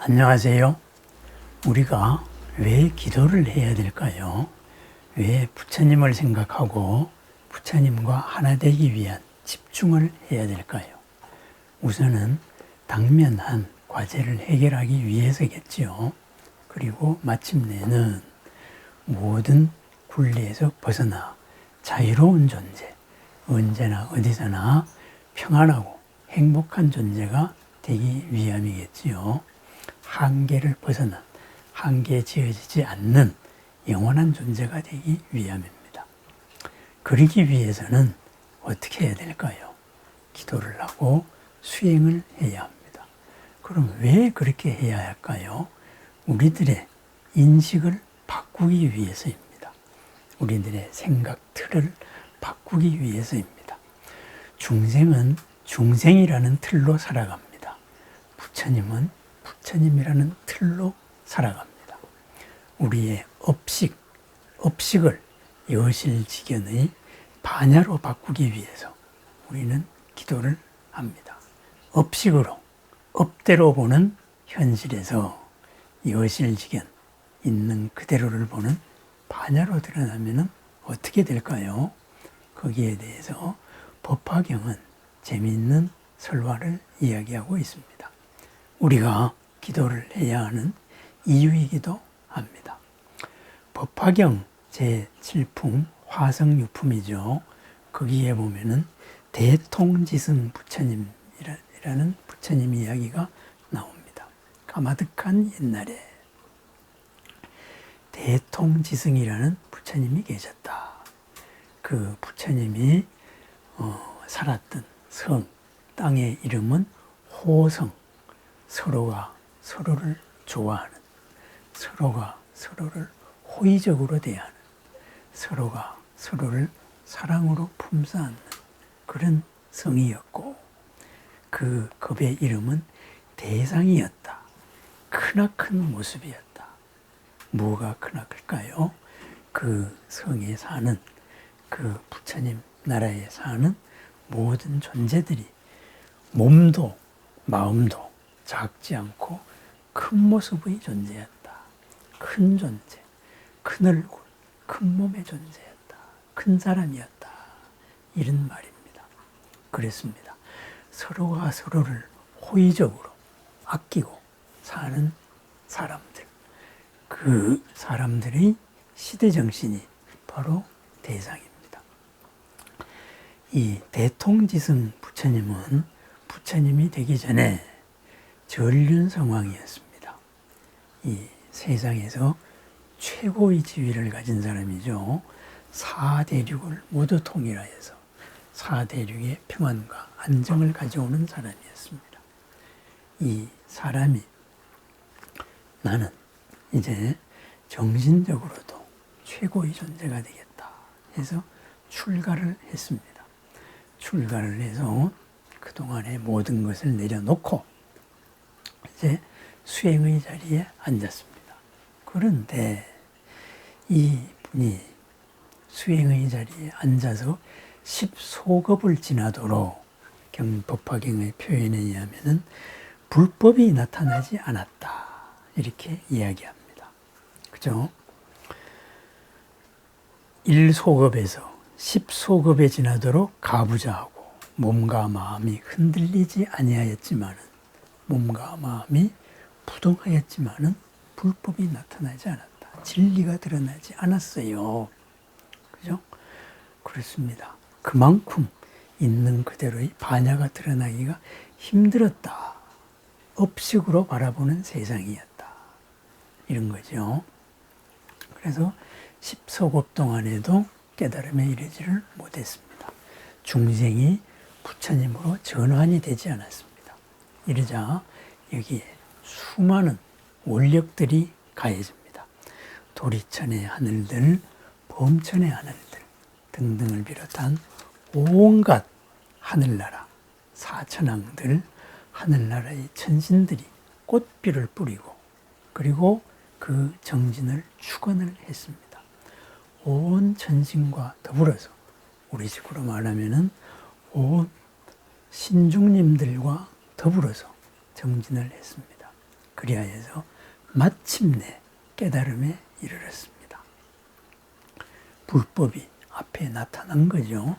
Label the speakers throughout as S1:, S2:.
S1: 안녕하세요. 우리가 왜 기도를 해야 될까요? 왜 부처님을 생각하고 부처님과 하나 되기 위한 집중을 해야 될까요? 우선은 당면한 과제를 해결하기 위해서겠지요. 그리고 마침내는 모든 굴레에서 벗어나 자유로운 존재, 언제나 어디서나 평안하고 행복한 존재가 되기 위함이겠지요. 한계를 벗어나 한계에 지어지지 않는 영원한 존재가 되기 위함입니다. 그러기 위해서는 어떻게 해야 될까요? 기도를 하고 수행을 해야 합니다. 그럼 왜 그렇게 해야 할까요? 우리들의 인식을 바꾸기 위해서입니다. 우리들의 생각 틀을 바꾸기 위해서입니다. 중생은 중생이라는 틀로 살아갑니다. 부처님은 부처님이라는 틀로 살아갑니다. 우리의 업식을 여실직연의 반야로 바꾸기 위해서 우리는 기도를 합니다. 업식으로, 업대로 보는 현실에서 여실직연, 있는 그대로를 보는 반야로 드러나면 어떻게 될까요? 거기에 대해서 법화경은 재미있는 설화를 이야기하고 있습니다. 우리가 기도를 해야 하는 이유이기도 합니다. 법화경 제7풍 화성유품이죠. 거기에 보면은 대통지승 부처님이라는 부처님 이야기가 나옵니다. 까마득한 옛날에 대통지승이라는 부처님이 계셨다. 그 부처님이 살았던 성, 땅의 이름은 호성, 서로가 서로를 좋아하는, 서로가 서로를 호의적으로 대하는, 서로가 서로를 사랑으로 품사하는 그런 성이었고, 그 겁의 이름은 대상이었다. 크나큰 모습이었다. 뭐가 크나클까요? 그 성에 사는, 그 부처님 나라에 사는 모든 존재들이 몸도 마음도 작지 않고 큰 모습의 존재였다. 큰 존재, 큰 얼굴, 큰 몸의 존재였다. 큰 사람이었다. 이런 말입니다. 그랬습니다. 서로가 서로를 호의적으로 아끼고 사는 사람들. 그 사람들의 시대정신이 바로 대상입니다. 이 대통지승 부처님은 부처님이 되기 전에 전륜성왕이었습니다. 이 세상에서 최고의 지위를 가진 사람이죠. 4대륙을 모두 통일하여서 4대륙의 평안과 안정을 가져오는 사람이었습니다. 이 사람이 나는 이제 정신적으로도 최고의 존재가 되겠다 해서 출가를 했습니다. 출가를 해서 그동안의 모든 것을 내려놓고 이제 수행의 자리에 앉았습니다. 그런데 이분이 수행의 자리에 앉아서 10소급을 지나도록 법화경의 표현에 의하면 불법이 나타나지 않았다. 이렇게 이야기합니다. 그죠? 1소급에서 10소급에 지나도록 가부좌하고 몸과 마음이 흔들리지 아니하였지만은 몸과 마음이 부동하였지만은 불법이 나타나지 않았다. 진리가 드러나지 않았어요. 그죠? 그렇습니다. 그만큼 있는 그대로의 반야가 드러나기가 힘들었다. 업식으로 바라보는 세상이었다. 이런 거죠. 그래서 10소급 동안에도 깨달음에 이르지를 못했습니다. 중생이 부처님으로 전환이 되지 않았습니다. 이러자 여기에 수많은 원력들이 가해집니다. 도리천의 하늘들, 범천의 하늘들 등등을 비롯한 온갖 하늘나라, 사천왕들, 하늘나라의 천신들이 꽃비를 뿌리고 그리고 그 정진을 축원을 했습니다. 온 천신과 더불어서 우리 식으로 말하면은 온 신중님들과 더불어서 정진을 했습니다. 그리하여서 마침내 깨달음에 이르렀습니다. 불법이 앞에 나타난 거죠.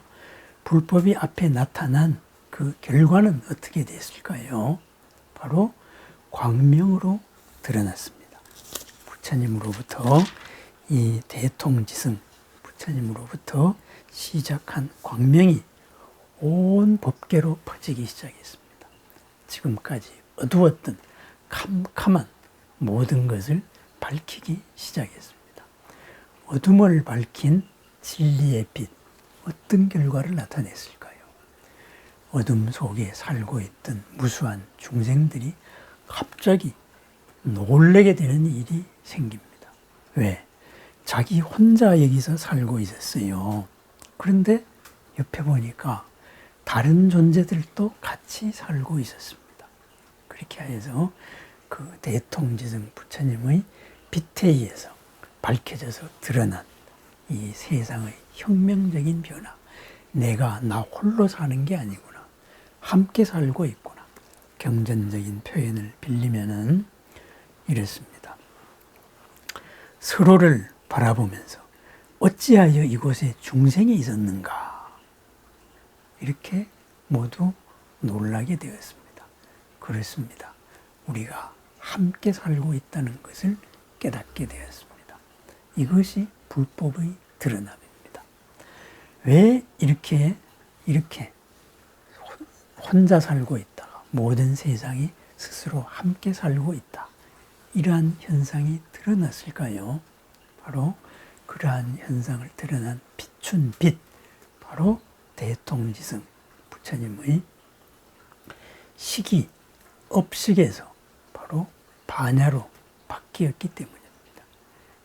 S1: 불법이 앞에 나타난 그 결과는 어떻게 됐을까요? 바로 광명으로 드러났습니다. 부처님으로부터 이 대통지승 부처님으로부터 시작한 광명이 온 법계로 퍼지기 시작했습니다. 지금까지 어두웠던 캄캄한 모든 것을 밝히기 시작했습니다. 어둠을 밝힌 진리의 빛, 어떤 결과를 나타냈을까요? 어둠 속에 살고 있던 무수한 중생들이 갑자기 놀라게 되는 일이 생깁니다. 왜? 자기 혼자 여기서 살고 있었어요. 그런데 옆에 보니까 다른 존재들도 같이 살고 있었습니다. 그렇게 해서 그 대통지승 부처님의 빛에 의해서 밝혀져서 드러난 이 세상의 혁명적인 변화. 내가 나 홀로 사는 게 아니구나. 함께 살고 있구나. 경전적인 표현을 빌리면은 이렇습니다. 서로를 바라보면서 어찌하여 이곳에 중생이 있었는가. 이렇게 모두 놀라게 되었습니다. 그렇습니다. 우리가 함께 살고 있다는 것을 깨닫게 되었습니다. 이것이 불법의 드러남입니다. 왜 이렇게 혼자 살고 있다가 모든 세상이 스스로 함께 살고 있다. 이러한 현상이 드러났을까요? 바로 그러한 현상을 드러난 비춘 빛, 바로 대통지승 부처님의 식이 업식에서 바로 반야로 바뀌었기 때문입니다.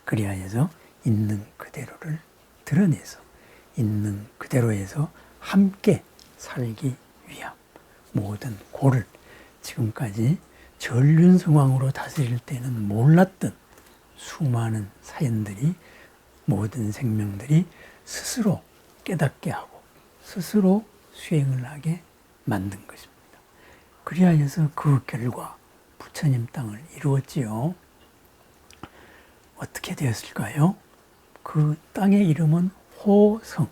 S1: 그리하여서 있는 그대로를 드러내서 있는 그대로에서 함께 살기 위함, 모든 고를 지금까지 전륜성왕으로 다스릴 때는 몰랐던 수많은 사연들이 모든 생명들이 스스로 깨닫게 하고 스스로 수행을 하게 만든 것입니다. 그리하여서 그 결과 부처님 땅을 이루었지요. 어떻게 되었을까요? 그 땅의 이름은 호성.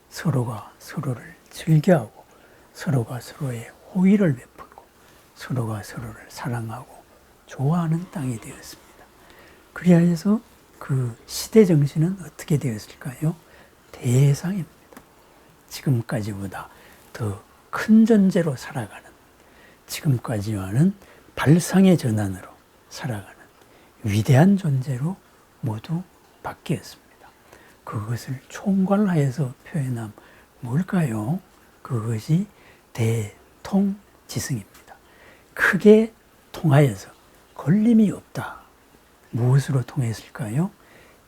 S1: 서로가 서로를 즐겨하고 서로가 서로의 호의를 베풀고 서로가 서로를 사랑하고 좋아하는 땅이 되었습니다. 그리하여서 그 시대 정신은 어떻게 되었을까요? 대상입니다. 지금까지보다 더 큰 존재로 살아가는, 지금까지와는 발상의 전환으로 살아가는 위대한 존재로 모두 바뀌었습니다. 그것을 총괄하여서 표현하면 뭘까요? 그것이 대통지승입니다. 크게 통하여서 걸림이 없다. 무엇으로 통했을까요?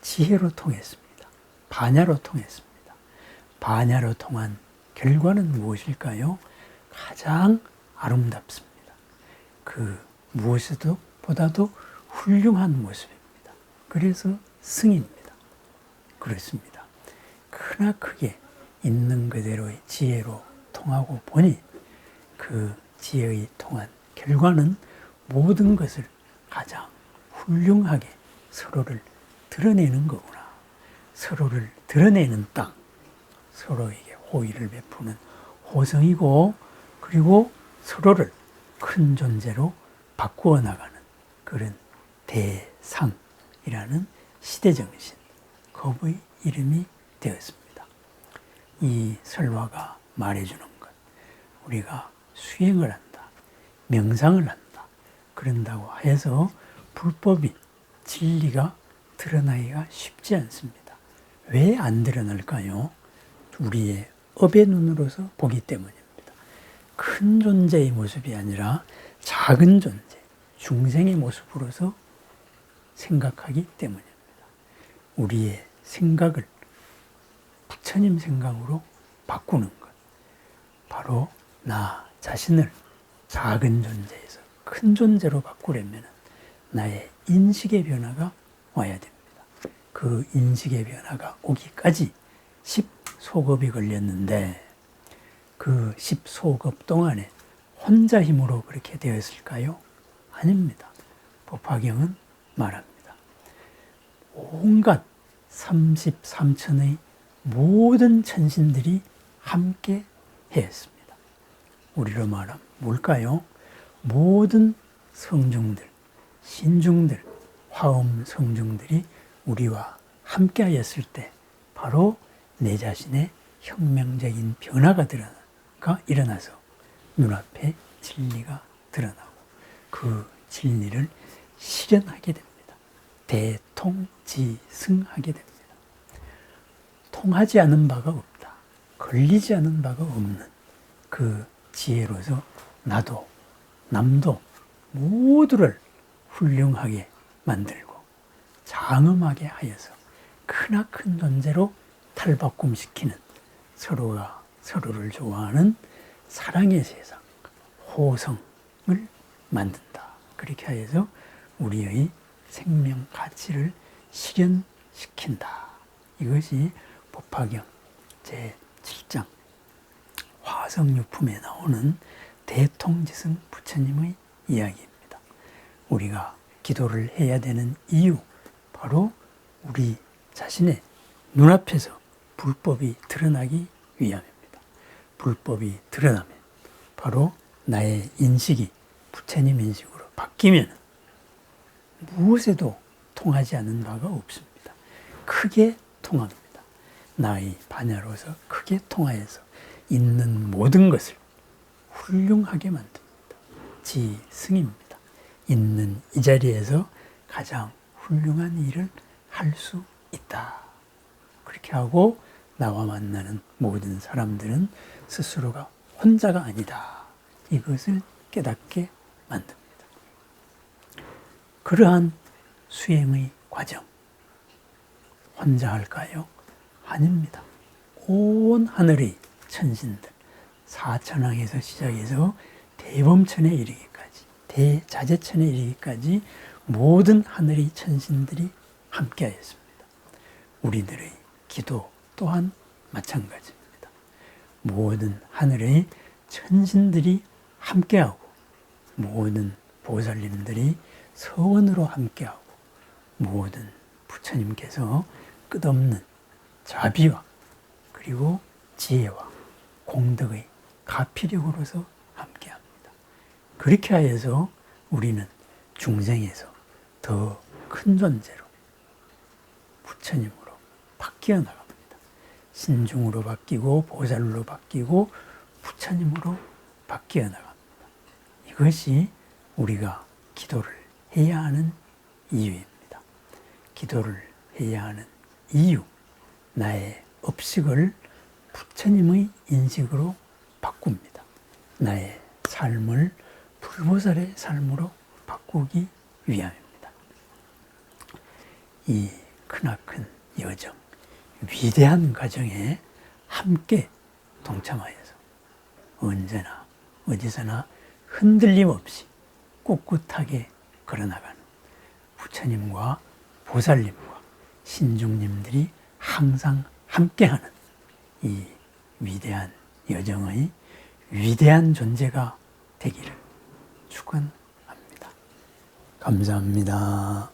S1: 지혜로 통했습니다. 반야로 통했습니다. 반야로 통한 결과는 무엇일까요? 가장 아름답습니다. 그 무엇보다도 훌륭한 모습입니다. 그래서 승입니다. 그렇습니다. 크나 크게 있는 그대로의 지혜로 통하고 보니 그 지혜의 통한 결과는 모든 것을 가장 훌륭하게 서로를 드러내는 거구나. 서로를 드러내는 땅, 서로에게 호의를 베푸는 호성이고, 그리고 서로를 큰 존재로 바꾸어 나가는 그런 대상이라는 시대정신, 겁의 이름이 되었습니다. 이 설화가 말해주는 것, 우리가 수행을 한다, 명상을 한다, 그런다고 해서 불법이, 진리가 드러나기가 쉽지 않습니다. 왜 안 드러날까요? 우리의 업의 눈으로서 보기 때문입니다. 큰 존재의 모습이 아니라 작은 존재, 중생의 모습으로서 생각하기 때문입니다. 우리의 생각을 부처님 생각으로 바꾸는 것, 바로 나 자신을 작은 존재에서 큰 존재로 바꾸려면 나의 인식의 변화가 와야 됩니다. 그 인식의 변화가 오기까지 10소급이 걸렸는데 그 10소급 동안에 혼자 힘으로 그렇게 되었을까요? 아닙니다. 법화경은 말합니다. 온갖 33천의 모든 천신들이 함께 했습니다. 우리로 말하면 뭘까요? 모든 성중들, 신중들, 화엄 성중들이 우리와 함께 하였을 때 바로 내 자신의 혁명적인 변화가 일어나서 눈앞에 진리가 드러나고 그 진리를 실현하게 됩니다. 대통지승하게 됩니다. 통하지 않은 바가 없다. 걸리지 않은 바가 없는 그 지혜로서 나도 남도 모두를 훌륭하게 만들고 장엄하게 하여서 크나큰 존재로 탈바꿈시키는 서로가 서로를 좋아하는 사랑의 세상, 호성을 만든다. 그렇게 하여서 우리의 생명 가치를 실현시킨다. 이것이 법화경 제7장 화성유품에 나오는 대통지승 부처님의 이야기입니다. 우리가 기도를 해야 되는 이유, 바로 우리 자신의 눈앞에서 불법이 드러나기 위함입니다. 불법이 드러나면 바로 나의 인식이 부처님 인식으로 바뀌면 무엇에도 통하지 않는 바가 없습니다. 크게 통합니다. 나의 반야로서 크게 통하여서 있는 모든 것을 훌륭하게 만듭니다. 지승입니다. 있는 이 자리에서 가장 훌륭한 일을 할 수 있다. 그렇게 하고 나와 만나는 모든 사람들은 스스로가 혼자가 아니다. 이것을 깨닫게 만듭니다. 그러한 수행의 과정, 혼자 할까요? 아닙니다. 온 하늘의 천신들, 사천왕에서 시작해서 대범천에 이르기까지, 대자재천에 이르기까지 모든 하늘의 천신들이 함께하였습니다. 우리들의 기도 또한 마찬가지입니다. 모든 하늘의 천신들이 함께하고 모든 보살님들이 서원으로 함께하고 모든 부처님께서 끝없는 자비와 그리고 지혜와 공덕의 가피력으로서 함께합니다. 그렇게 하여서 우리는 중생에서 더 큰 존재로 부처님으로 바뀌어 나갑니다. 신중으로 바뀌고 보살로 바뀌고 부처님으로 바뀌어 나갑니다. 이것이 우리가 기도를 해야 하는 이유입니다. 기도를 해야 하는 이유, 나의 업식을 부처님의 인식으로 바꿉니다. 나의 삶을 불보살의 삶으로 바꾸기 위함입니다. 이 크나큰 여정, 위대한 과정에 함께 동참하여서 언제나 어디서나 흔들림 없이 꿋꿋하게 걸어나가는 부처님과 보살님과 신중님들이 항상 함께하는 이 위대한 여정의 위대한 존재가 되기를 축원합니다. 감사합니다.